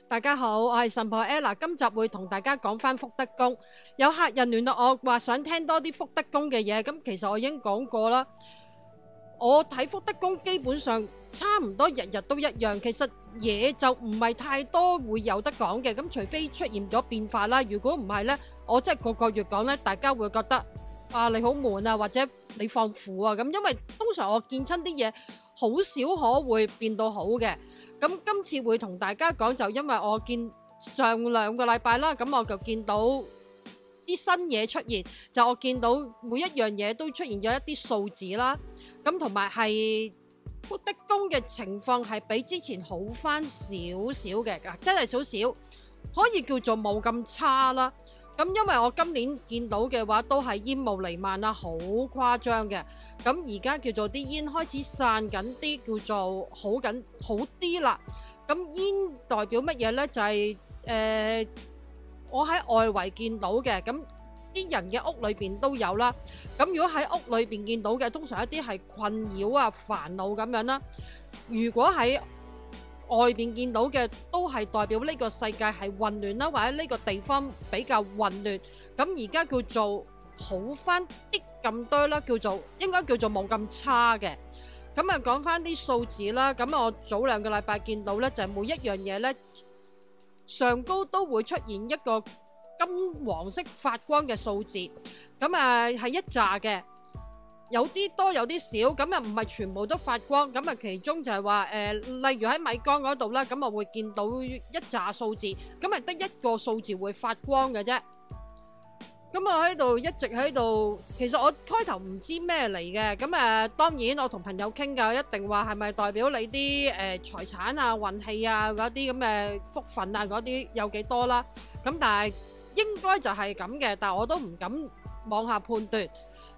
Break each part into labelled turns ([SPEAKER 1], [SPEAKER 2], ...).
[SPEAKER 1] 大家好，我係神婆 Ella， 今集會同大家講翻福德宮。有客人聯絡我話想聽多啲福德宮嘅嘢，咁其實我已經講過啦。我睇福德宮基本上差唔多日日都一樣，其實嘢就唔係太多會有得講嘅。咁除非出現咗變化啦，如果唔係呢，我真係個月講呢，大家會覺得啊你好悶啊，或者你放負啊咁。因為通常我見親啲嘢好少可會變到好嘅。咁今次會同大家講，就因為我見上2個禮拜啦，咁我就見到啲新嘢出現，就我見到每一樣嘢都出現咗一啲數字啦，咁同埋係福德宮嘅情況係比之前好翻少少嘅，真係少少，可以叫做冇咁差啦。咁因為我今年見到嘅話都係煙霧瀰漫啦，好誇張嘅。咁而家叫做啲煙開始散緊啲，叫做好啲啦。咁煙代表乜嘢呢？就係我喺外圍見到嘅，咁啲人嘅屋裏邊都有啦。咁如果喺屋裏邊見到嘅，通常一啲係困擾啊、煩惱咁樣啦。如果喺外邊見到嘅都係代表呢個世界係混亂啦，或者呢個地方比較混亂。咁而家叫做好翻啲咁多啦，應該叫做冇咁差嘅。咁啊講翻啲數字啦，咁我早2個禮拜見到呢，就係每一樣嘢呢，上高都會出現一個金黃色發光嘅數字。咁啊係一紮嘅。有啲多有啲少，咁啊唔係全部都發光，咁啊其中就係話例如喺米缸嗰度啦，咁我會見到一紮數字，咁啊得一個數字會發光嘅啫。咁我喺度一直喺度，其實我開頭唔知咩嚟嘅，咁當然我同朋友傾㗎，一定話係咪代表你啲財產啊、運氣啊嗰啲咁嘅福分啊嗰啲有幾多啦？咁但係應該就係咁嘅，但係我都唔敢妄下判斷。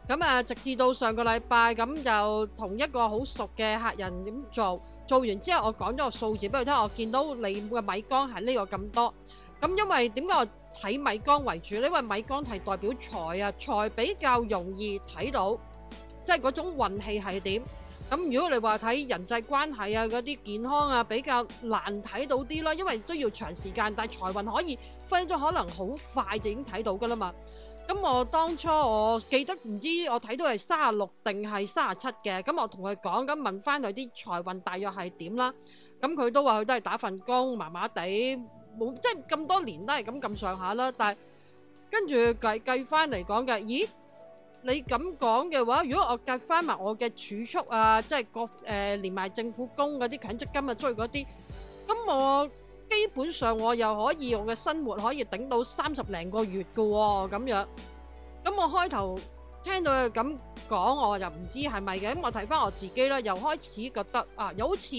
[SPEAKER 1] 咁直至到上個禮拜，咁就同一個好熟嘅客人咁做完之後，我講咗個數字俾佢聽，我見到你嘅米缸係呢個咁多。咁因為點解我睇米缸為主呢？因為米缸係代表財啊，財比較容易睇到，即係嗰種運氣係點。咁如果你話睇人際關係啊、嗰啲健康啊，比較難睇到啲啦，因為都要長時間。但係財運可以分咗，可能好快就已經睇到噶啦嘛。咁我當初我記得唔知我睇到係36定係37嘅，咁我同佢講，咁問翻佢啲財運大約係點啦。咁佢都話佢都係打份工，麻麻地，冇即係咁多年都係咁上下啦。但係跟住計翻嚟講嘅，咦？你咁講嘅話，如果我計翻埋我嘅儲蓄啊，即係連埋政府工嗰啲強積金啊，追嗰啲，咁我基本上我又可以我嘅生活可以頂到30零個月嘅喎，咁樣。咁我開頭聽到佢咁講，我又唔知係咪嘅。咁我睇翻我自己啦，又開始覺得啊，又好似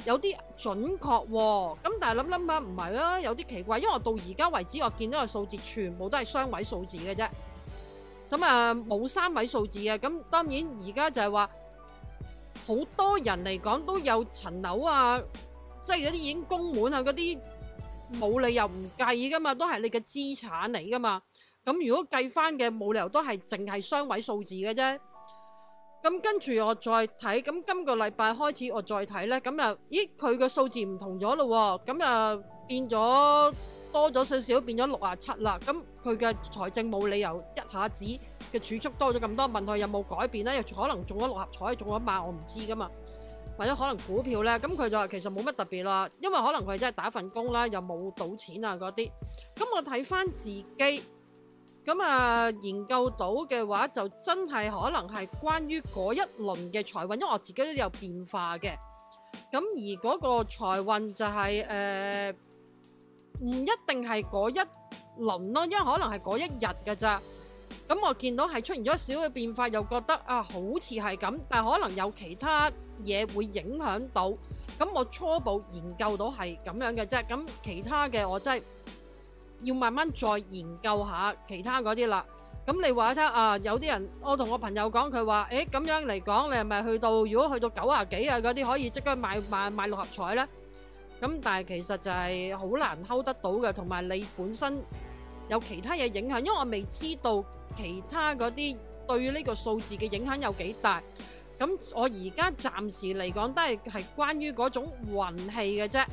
[SPEAKER 1] 有啲準確喎。咁但係諗下唔係啦，有啲奇怪，因為我到而家為止我見到個數字全部都係雙位數字嘅啫。咁冇3位數字嘅。咁當然而家就係話好多人嚟講都有層樓啊。即係嗰啲已經供滿啊，嗰啲冇理由唔計噶嘛，都係你嘅資產嚟噶嘛。咁如果計翻嘅冇理由都係淨係雙位數字嘅啫。咁跟住我再睇，咁今個禮拜開始我再睇呢，咁咦佢個數字唔同咗咯喎，咁變咗多咗少少，變咗67啦。咁佢嘅財政冇理由一下子嘅儲蓄多咗咁多，問佢有冇改變呢？又可能中咗6合彩，中咗1萬，我唔知噶嘛。或者可能股票呢，咁佢就話其實冇乜特別啦，因為可能佢真係打份工啦，又冇賭錢啊嗰啲。咁我睇翻自己，咁研究到嘅話，就真係可能係關於嗰一輪嘅財運，因為我自己都有變化嘅。咁而嗰個財運就係唔一定係嗰一輪咯，因為可能係嗰一日㗎咋。咁我見到係出現咗少嘅變化，又覺得啊好似係咁，但係可能有其他嘢會影響到。咁我初步研究到係咁樣嘅啫。咁其他嘅我真係要慢慢再研究下其他嗰啲啦。咁你話睇啊，有啲人我同我朋友講，佢話咁樣嚟講，你係咪去到如果去到90幾啊嗰啲可以即刻買6合彩呢？咁但係其實就係好難睺得到嘅，同埋你本身有其他嘢影響，因為我未知道其他嗰啲對呢個數字嘅影響有幾大。咁我而家暫時嚟講都係關於嗰種運氣嘅啫。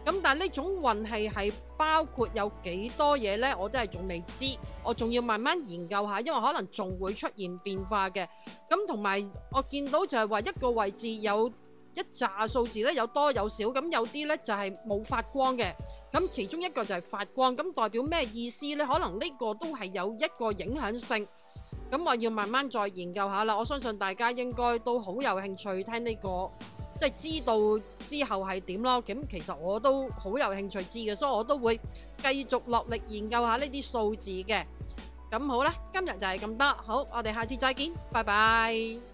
[SPEAKER 1] 咁但係呢種運氣係包括有幾多嘢呢？我真係仲未知，我仲要慢慢研究下，因為可能仲會出現變化嘅。咁同埋我見到就係話一個位置有一紮數字咧，有多有少，咁有啲咧就係冇發光嘅，咁其中一個就係發光，咁代表咩意思呢？可能呢個都係有一個影響性。咁我要慢慢再研究下啦。我相信大家應該都好有興趣聽呢個，即係知道之後係點咯。咁其實我都好有興趣知嘅，所以我都會繼續落力研究下呢啲數字嘅。咁好啦，今日就係咁多，好，我哋下次再見，拜拜。